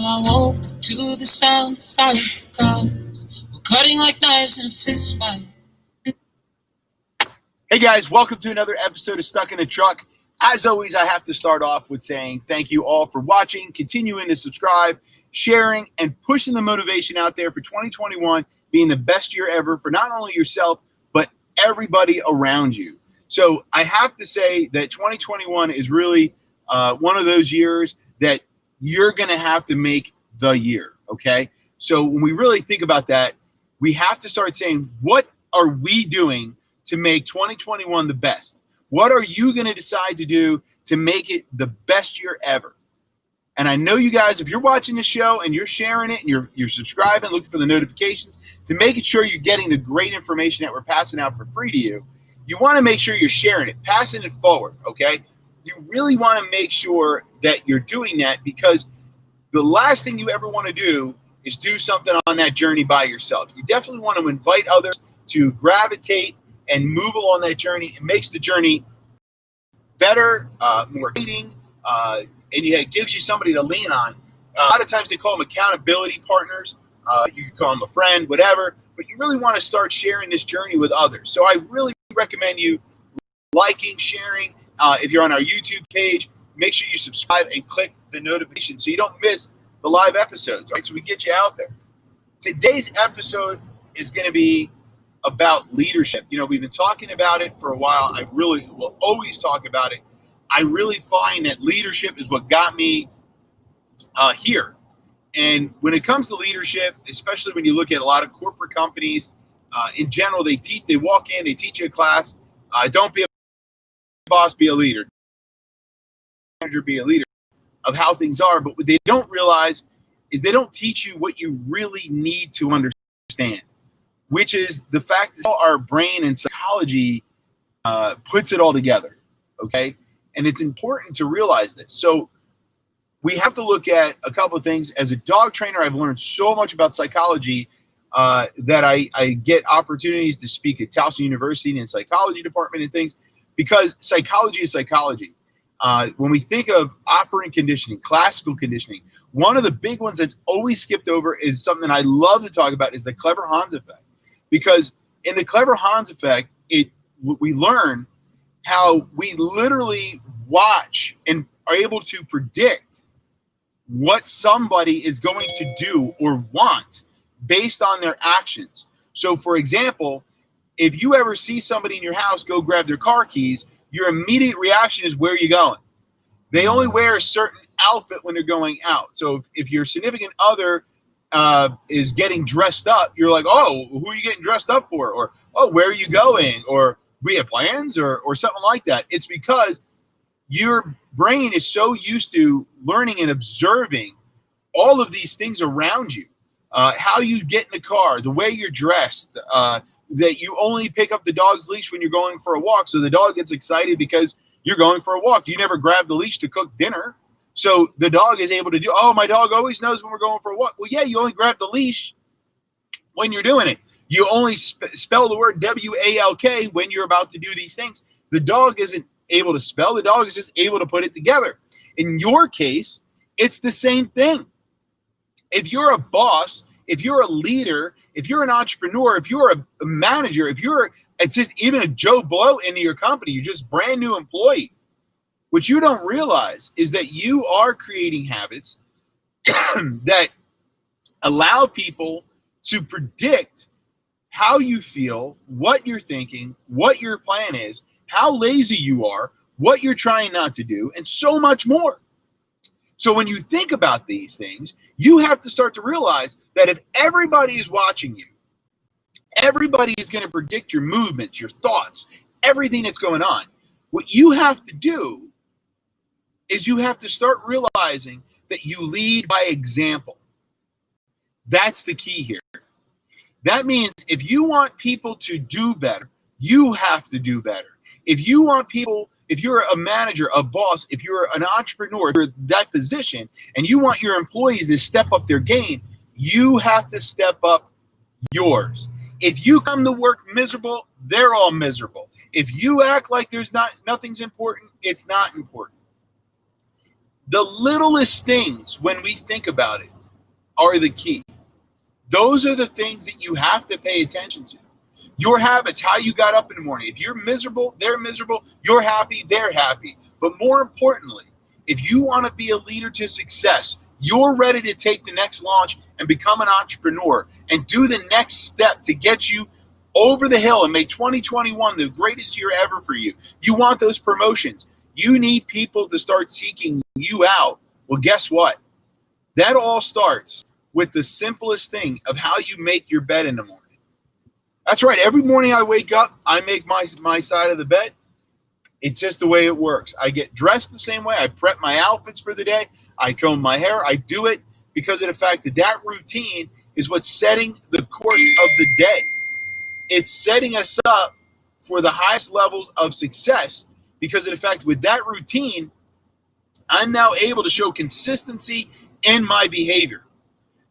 I woke up to the sound of silence that comes. We're cutting like knives in a fist fight. Hey guys, welcome to another episode of Stuck in a Truck. As always, I have to start off with saying thank you all for watching, continuing to subscribe, sharing, and pushing the motivation out there for 2021 being the best year ever for not only yourself, but everybody around you. So I have to say that 2021 is really one of those years that you're going to have to make the year, okay? So when we really think about that, we have to start saying, what are we doing to make 2021 the best? What are you going to decide to do to make it the best year ever? And I know you guys, if you're watching the show and you're sharing it and you're subscribing, looking for the notifications, to making sure you're getting the great information that we're passing out for free to you, you want to make sure you're sharing it, passing it forward, okay? You really want to make sure that you're doing that, because the last thing you ever want to do is do something on that journey by yourself. You definitely want to invite others to gravitate and move along that journey. It makes the journey better, more exciting, and it gives you somebody to lean on. A lot of times they call them accountability partners. You can call them a friend, whatever, but you really want to start sharing this journey with others. So I really recommend you liking, sharing. If you're on our YouTube page, make sure you subscribe and click the notification so you don't miss the live episodes, right? So we get you out there. Today's episode is going to be about leadership. You know, we've been talking about it for a while. I really will always talk about it. I really find that leadership is what got me here. And when it comes to leadership, especially when you look at a lot of corporate companies, in general, they walk in, they teach you a class. Don't be a boss, be a leader. Manager, be a leader, of how things are. But what they don't realize is they don't teach you what you really need to understand, which is the fact that our brain and psychology puts it all together, okay? And it's important to realize this. So we have to look at a couple of things. As a dog trainer, I've learned so much about psychology that I get opportunities to speak at Towson University in the psychology department and things, because psychology is psychology. When we think of operant conditioning, classical conditioning, one of the big ones that's always skipped over is something I love to talk about, is the Clever Hans effect. Because in the Clever Hans effect, we learn how we literally watch and are able to predict what somebody is going to do or want based on their actions. So, for example, if you ever see somebody in your house go grab their car keys, your immediate reaction is, where are you going? They only wear a certain outfit when they're going out. So if your significant other is getting dressed up, you're like, oh, who are you getting dressed up for? Or, oh, where are you going? Or we have plans, or something like that. It's because your brain is so used to learning and observing all of these things around you. How you get in the car, the way you're dressed, that you only pick up the dog's leash when you're going for a walk. So the dog gets excited because you're going for a walk. You never grab the leash to cook dinner. So the dog is able to do, oh, my dog always knows when we're going for a walk. Well, yeah, you only grab the leash when you're doing it. You only spell the word W-A-L-K when you're about to do these things. The dog isn't able to spell. The dog is just able to put it together. In your case, it's the same thing. If you're a boss, if you're a leader, if you're an entrepreneur, if you're a manager, it's just even a Joe Blow into your company, you're just brand new employee. What you don't realize is that you are creating habits that allow people to predict how you feel, what you're thinking, what your plan is, how lazy you are, what you're trying not to do, and so much more. So when you think about these things, you have to start to realize that if everybody is watching you, everybody is going to predict your movements, your thoughts, everything that's going on. What you have to do is you have to start realizing that you lead by example. That's the key here. That means if you want people to do better, you have to do better. If you want people, if you're a manager, a boss, if you're an entrepreneur, if you're in that position, and you want your employees to step up their game, you have to step up yours. If you come to work miserable, they're all miserable. If you act like nothing's important, it's not important. The littlest things, when we think about it, are the key. Those are the things that you have to pay attention to. Your habits, how you got up in the morning. If you're miserable, they're miserable. You're happy, they're happy. But more importantly, if you want to be a leader to success, you're ready to take the next launch and become an entrepreneur and do the next step to get you over the hill and make 2021 the greatest year ever for you. You want those promotions. You need people to start seeking you out. Well, guess what? That all starts with the simplest thing of how you make your bed in the morning. That's right. Every morning I wake up, I make my side of the bed. It's just the way it works. I get dressed the same way. I prep my outfits for the day. I comb my hair. I do it because of the fact that that routine is what's setting the course of the day. It's setting us up for the highest levels of success because of the fact with that routine, I'm now able to show consistency in my behavior.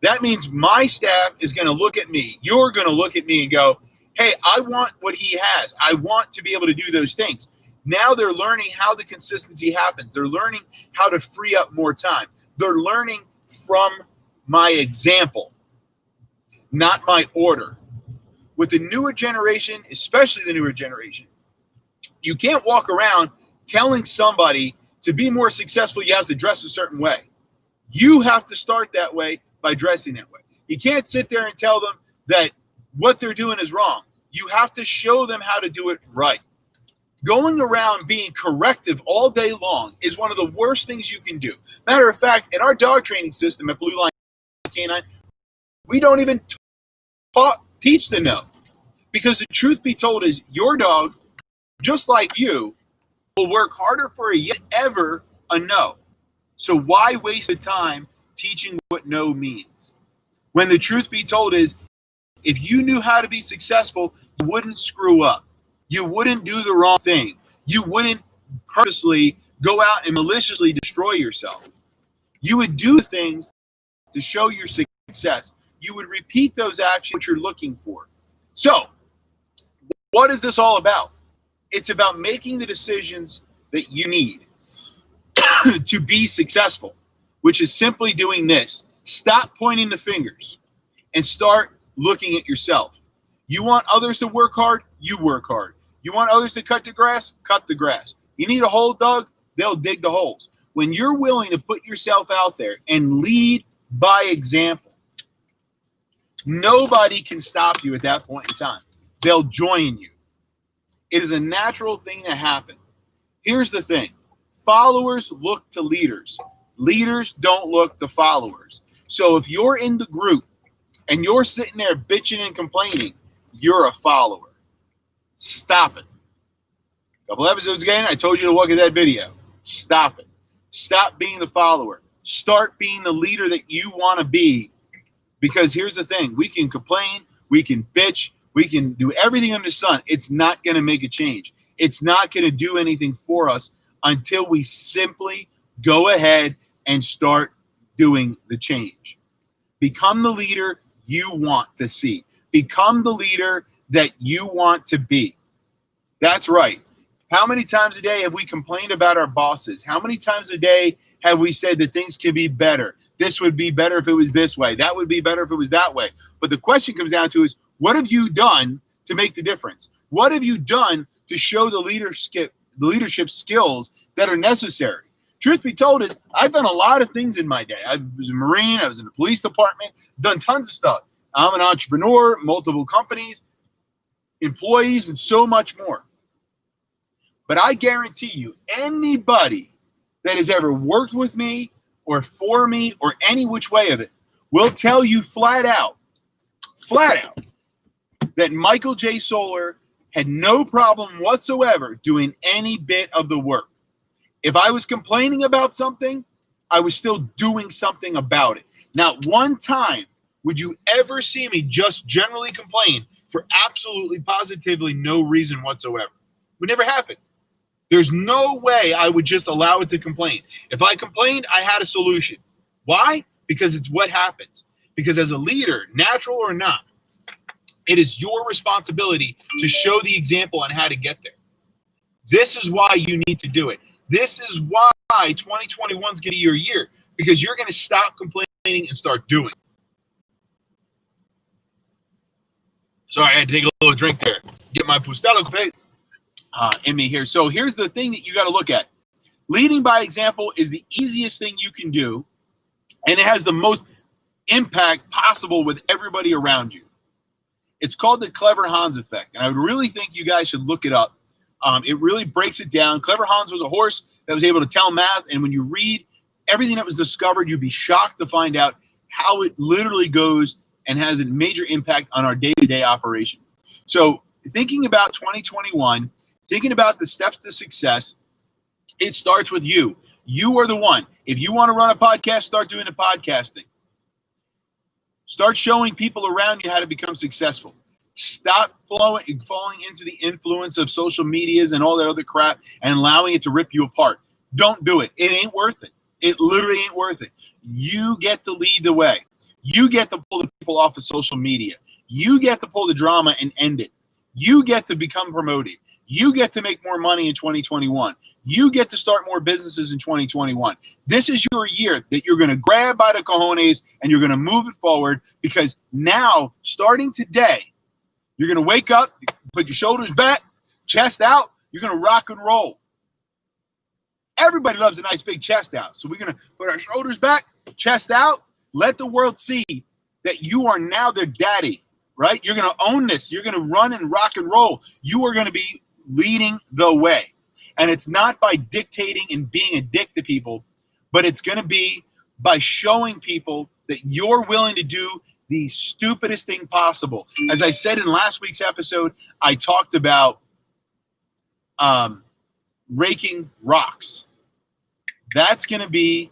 That means my staff is going to look at me. You're going to look at me and go, hey, I want what he has. I want to be able to do those things. Now they're learning how the consistency happens. They're learning how to free up more time. They're learning from my example, not my order. With the newer generation, especially the newer generation, you can't walk around telling somebody to be more successful, you have to dress a certain way. You have to start that way by dressing that way. You can't sit there and tell them that what they're doing is wrong. You have to show them how to do it right. Going around being corrective all day long is one of the worst things you can do. Matter of fact, in our dog training system at Blue Line Canine, we don't even teach the no. Because the truth be told is your dog, just like you, will work harder for a yes ever a no. So why waste the time teaching what no means? When the truth be told is, if you knew how to be successful, you wouldn't screw up. You wouldn't do the wrong thing. You wouldn't purposely go out and maliciously destroy yourself. You would do things to show your success. You would repeat those actions which you're looking for. So, what is this all about? It's about making the decisions that you need to be successful, which is simply doing this. Stop pointing the fingers and start looking at yourself. You want others to work hard? You work hard. You want others to cut the grass? Cut the grass. You need a hole dug? They'll dig the holes. When you're willing to put yourself out there and lead by example, nobody can stop you at that point in time. They'll join you. It is a natural thing to happen. Here's the thing. Followers look to leaders. Leaders don't look to followers. So if you're in the group and you're sitting there bitching and complaining, you're a follower. Stop it. A couple episodes ago, I told you to look at that video. Stop it. Stop being the follower. Start being the leader that you want to be. Because here's the thing. We can complain. We can bitch. We can do everything under the sun. It's not going to make a change. It's not going to do anything for us until we simply go ahead and start doing the change. Become the leader you want to see. Become the leader that you want to be. That's right. How many times a day have we complained about our bosses? How many times a day have we said that things could be better? This would be better if it was this way. That would be better if it was that way. But the question comes down to is, what have you done to make the difference? What have you done to show the leadership skills that are necessary? Truth be told is, I've done a lot of things in my day. I was a Marine. I was in the police department. Done tons of stuff. I'm an entrepreneur, multiple companies, employees, and so much more. But I guarantee you, anybody that has ever worked with me or for me or any which way of it will tell you flat out, that Michael J. Solar had no problem whatsoever doing any bit of the work. If I was complaining about something, I was still doing something about it. Not one time would you ever see me just generally complain for absolutely positively no reason whatsoever. It would never happen. There's no way I would just allow it to complain. If I complained, I had a solution. Why? Because it's what happens. Because as a leader, natural or not, it is your responsibility to show the example on how to get there. This is why you need to do it. This is why 2021 is going to be your year, because you're going to stop complaining and start doing. Sorry, I had to take a little drink there. Get my Bustelo Cafe in me here. So here's the thing that you got to look at. Leading by example is the easiest thing you can do, and it has the most impact possible with everybody around you. It's called the Clever Hans effect, and I would really think you guys should look it up. It really breaks it down. Clever Hans was a horse that was able to tell math, and when you read everything that was discovered, you'd be shocked to find out how it literally goes and has a major impact on our day-to-day operation. So thinking about 2021, thinking about the steps to success, it starts with you. You are the one. If you want to run a podcast, start doing the podcasting. Start showing people around you how to become successful. Stop falling into the influence of social medias and all that other crap and allowing it to rip you apart. Don't do it. It ain't worth it. It literally ain't worth it. You get to lead the way. You get to pull the people off of social media. You get to pull the drama and end it. You get to become promoted. You get to make more money in 2021. You get to start more businesses in 2021. This is your year that you're going to grab by the cojones and you're going to move it forward, because now, starting today, you're going to wake up, put your shoulders back, chest out. You're going to rock and roll. Everybody loves a nice big chest out. So we're going to put our shoulders back, chest out. Let the world see that you are now their daddy, right? You're going to own this. You're going to run and rock and roll. You are going to be leading the way. And it's not by dictating and being a dick to people, but it's going to be by showing people that you're willing to do the stupidest thing possible. As I said in last week's episode, I talked about raking rocks. That's going to be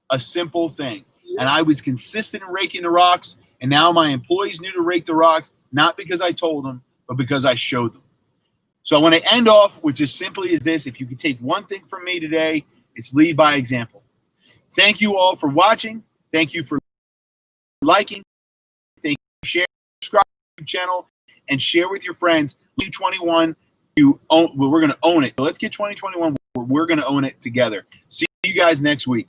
a simple thing. And I was consistent in raking the rocks, and now my employees knew to rake the rocks, not because I told them, but because I showed them. So I want to end off with just simply as this. If you could take one thing from me today, it's lead by example. Thank you all for watching. Thank you for liking. Thank you for sharing, subscribe to the channel, and share with your friends. 2021, we're going to own it. So let's get 2021 where we're going to own it together. See you guys next week.